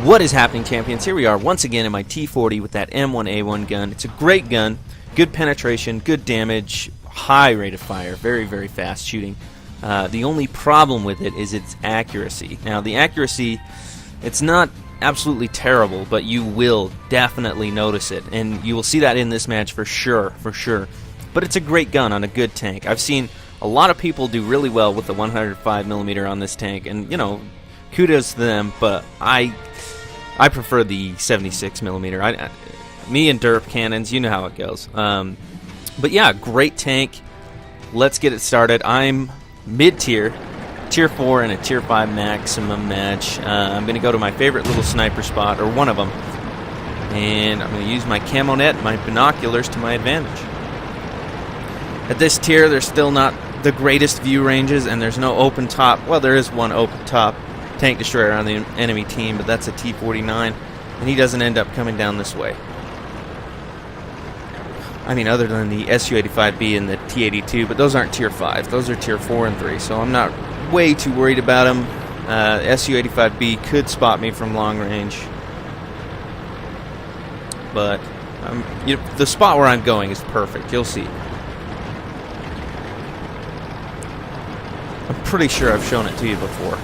What is happening, champions? Here we are once again in my T40 with that M1A1 gun. It's a great gun, good penetration, good damage, high rate of fire, very, very fast shooting. The only problem with it is its accuracy. Now, the accuracy, it's not absolutely terrible, but you will definitely notice it, and you will see that in this match for sure, But it's a great gun on a good tank. I've seen a lot of people do really well with the 105mm on this tank, and, you know, kudos to them, but I prefer the 76mm. Me and derp cannons, you know how it goes. But yeah, great tank. Let's get it started. I'm mid-tier, tier 4 and a tier 5 maximum match. I'm going to go to my favorite little sniper spot, or one of them, and I'm going to use my camo net, my binoculars to my advantage. At this tier, there's still not the greatest view ranges, and there's no open top. Well, there is one open top tank destroyer on the enemy team, but that's a T49, and he doesn't end up coming down this way. I mean, other than the Su-85B and the T-82, but those aren't tier 5. Those are tier 4 and 3, so I'm not way too worried about him. Su-85B could spot me from long range, but you know, the spot where I'm going is perfect. You'll see. I'm pretty sure I've shown it to you before.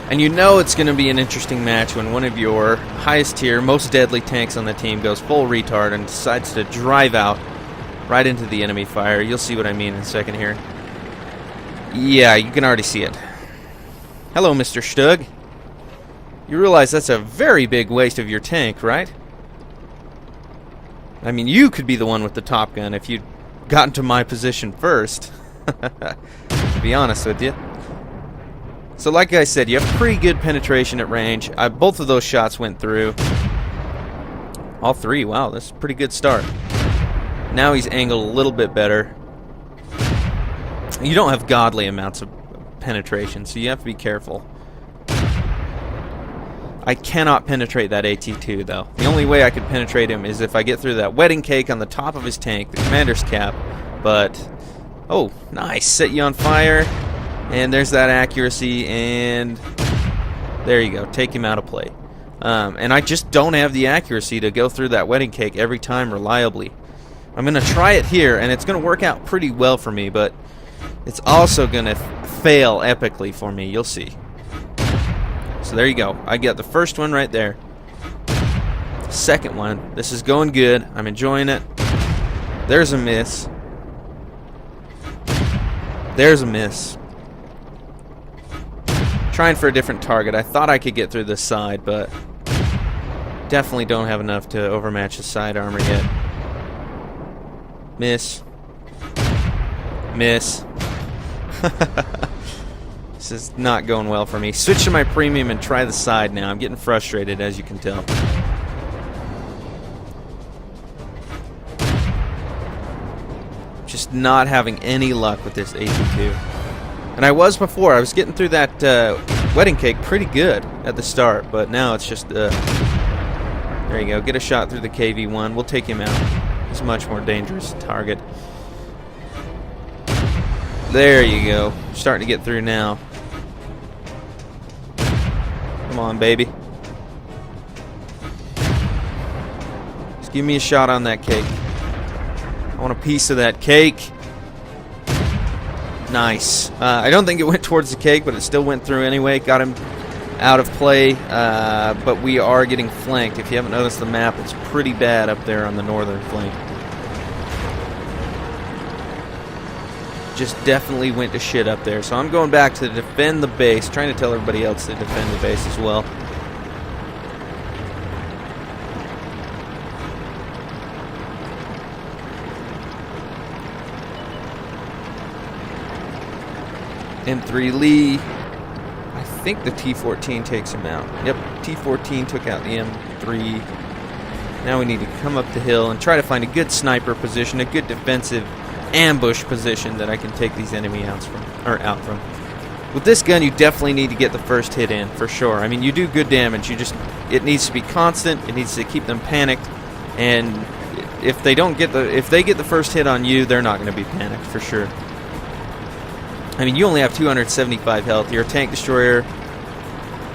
And you know it's going to be an interesting match when one of your highest tier, most deadly tanks on the team goes full retard and decides to drive out right into the enemy fire. You'll see what I mean in a second here. Yeah, you can already see it. Hello, Mr. Stug. You realize that's a very big waste of your tank, right? I mean, you could be the one with the top gun if you'd gotten to my position first. To be honest with you. So like I said, you have pretty good penetration at range. Both of those shots went through. All three. Wow, that's a pretty good start. Now he's angled a little bit better. You don't have godly amounts of penetration, so you have to be careful. I cannot penetrate that AT2, though. The only way I could penetrate him is if I get through that wedding cake on the top of his tank, the commander's cap. But, oh, nice. Set you on fire. And there's that accuracy, and there you go. Take him out of play. And I just don't have the accuracy to go through that wedding cake every time reliably. I'm going to try it here, and it's going to work out pretty well for me, but it's also going to fail epically for me. You'll see. So there you go. I got the first one right there. Second one. This is going good. I'm enjoying it. There's a miss. There's a miss. Trying for a different target. I thought I could get through this side, but definitely don't have enough to overmatch the side armor yet. Miss. Miss. This is not going well for me. Switch to my premium and try the side now. I'm getting frustrated, as you can tell. Just not having any luck with this AT2. And I was before. I was getting through that wedding cake pretty good at the start, but now it's just there you go. Get a shot through the KV-1. We'll take him out. He's a much more dangerous target. There you go. Starting to get through now. Come on, baby. Just give me a shot on that cake. I want a piece of that cake. Nice. I don't think it went towards the cake, but it still went through anyway. Got him out of play, but we are getting flanked. If you haven't noticed the map, it's pretty bad up there on the northern flank. Just definitely went to shit up there. So I'm going back to defend the base, trying to tell everybody else to defend the base as well. M3 Lee. I think the T14 takes him out. Yep, T14 took out the M3. Now we need to come up the hill and try to find a good sniper position, a good defensive ambush position that I can take these enemy out from. With this gun, you definitely need to get the first hit in, for sure. I mean, you do good damage. It needs to be constant. It needs to keep them panicked, and if they get the first hit on you, they're not going to be panicked for sure. I mean, you only have 275 health. You're a tank destroyer.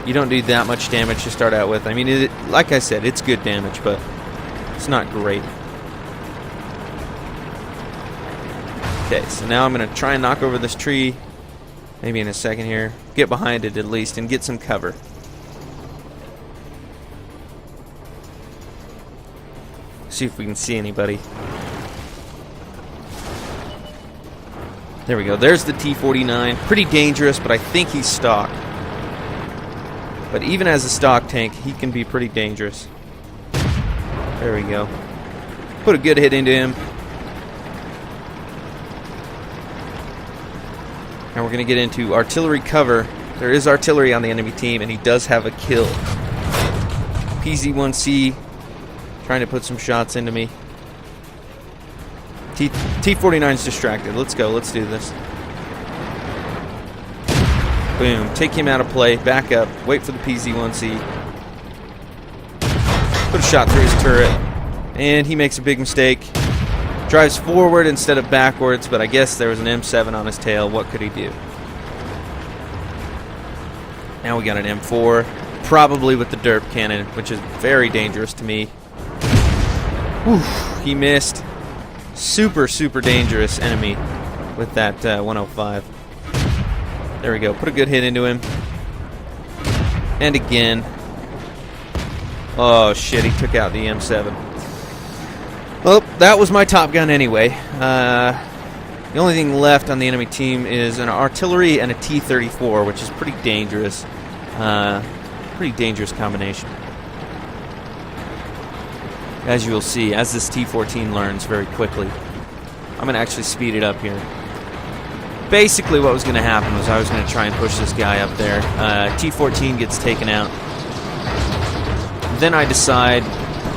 You don't do that much damage to start out with. I mean, like I said, it's good damage, but it's not great. Okay, so now I'm going to try and knock over this tree. Maybe in a second here. Get behind it at least and get some cover. See if we can see anybody. There we go. There's the T-49. Pretty dangerous, but I think he's stock. But even as a stock tank, he can be pretty dangerous. There we go. Put a good hit into him. Now we're going to get into artillery cover. There is artillery on the enemy team, and he does have a kill. PZ-1C trying to put some shots into me. T-49's distracted. Let's go. Let's do this. Boom. Take him out of play. Back up. Wait for the PZ-1C. Put a shot through his turret. And he makes a big mistake. Drives forward instead of backwards, but I guess there was an M7 on his tail. What could he do? Now we got an M4, probably with the derp cannon, which is very dangerous to me. Whew, he missed. Super, super dangerous enemy with that 105. There we go. Put a good hit into him. And again. Oh, shit. He took out the M7. Well, that was my Top Gun anyway. The only thing left on the enemy team is an artillery and a T-34, which is pretty dangerous. Pretty dangerous combination. As you will see, as this T-14 learns very quickly. I'm going to actually speed it up here. Basically what was going to happen was I was going to try and push this guy up there. T-14 gets taken out. Then I decide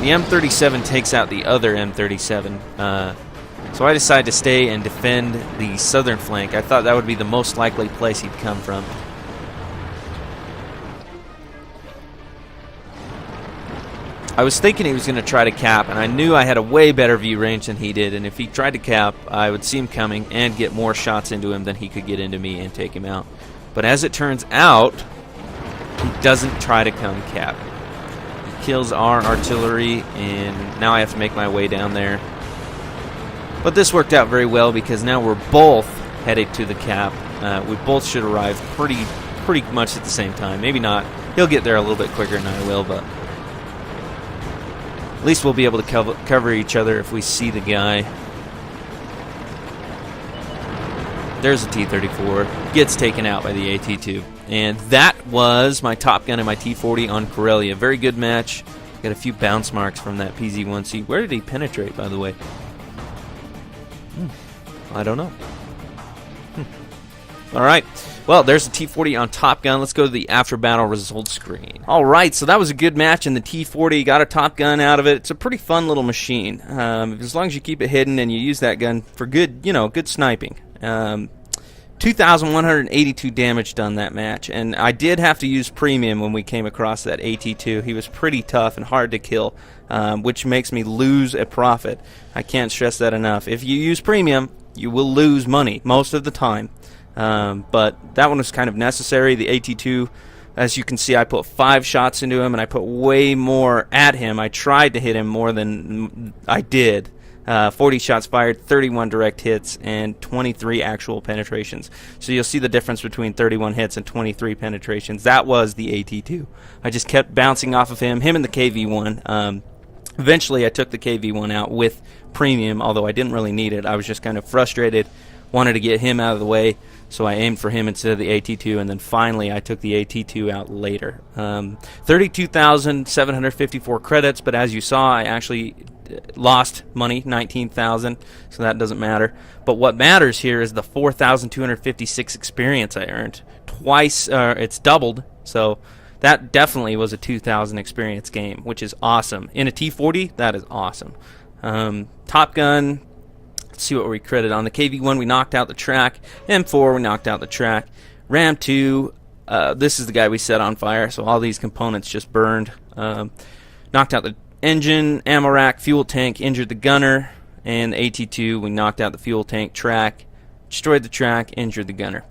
the M37 takes out the other M37. So I decide to stay and defend the southern flank. I thought that would be the most likely place he'd come from. I was thinking he was going to try to cap, and I knew I had a way better view range than he did, and if he tried to cap, I would see him coming and get more shots into him than he could get into me and take him out. But as it turns out, he doesn't try to come cap. He kills our artillery, and now I have to make my way down there. But this worked out very well because now we're both headed to the cap. We both should arrive pretty much at the same time. Maybe not. He'll get there a little bit quicker than I will, but at least we'll be able to cover each other if we see the guy. There's a T-34. Gets taken out by the AT-2. And that was my Top Gun and my T-40 on Corellia. Very good match. Got a few bounce marks from that PZ-1C. Where did he penetrate, by the way? I don't know. All right. Well, there's the T-40 on Top Gun. Let's go to the after-battle results screen. All right, so that was a good match in the T-40. Got a Top Gun out of it. It's a pretty fun little machine. As long as you keep it hidden and you use that gun for good, good sniping. 2,182 damage done that match, and I did have to use premium when we came across that AT-2. He was pretty tough and hard to kill, which makes me lose a profit. I can't stress that enough. If you use premium, you will lose money most of the time. But that one was kind of necessary. The AT-2, as you can see, I put 5 shots into him, and I put way more at him. I tried to hit him more than I did. 40 shots fired, 31 direct hits, and 23 actual penetrations. So you'll see the difference between 31 hits and 23 penetrations. That was the AT-2. I just kept bouncing off of him and the KV-1. Eventually, I took the KV-1 out with premium, although I didn't really need it. I was just kind of frustrated, wanted to get him out of the way, so I aimed for him instead of the AT-2, and then finally I took the AT-2 out later. 32,754 credits, but as you saw, I actually lost money, 19,000, so that doesn't matter. But what matters here is the 4,256 experience I earned. Twice, it's doubled, so that definitely was a 2,000 experience game, which is awesome. In a T-40, that is awesome. Top Gun, let's see what we credit on. The KV-1, we knocked out the track. M4, we knocked out the track. Ram 2, this is the guy we set on fire, so all these components just burned. Knocked out the engine, ammo rack, fuel tank, injured the gunner, and the AT-2, we knocked out the fuel tank, track, destroyed the track, injured the gunner.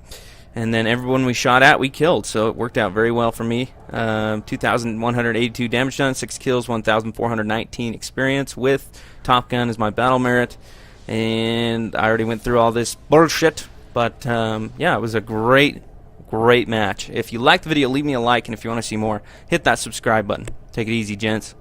and then everyone we shot at we killed, so it worked out very well for me. 2,182 damage done, 6 kills, 1,419 experience with Top Gun as my battle merit. And I already went through all this bullshit, but yeah, it was a great match. If you liked the video, leave me a like, and if you want to see more, hit that subscribe button. Take it easy, gents.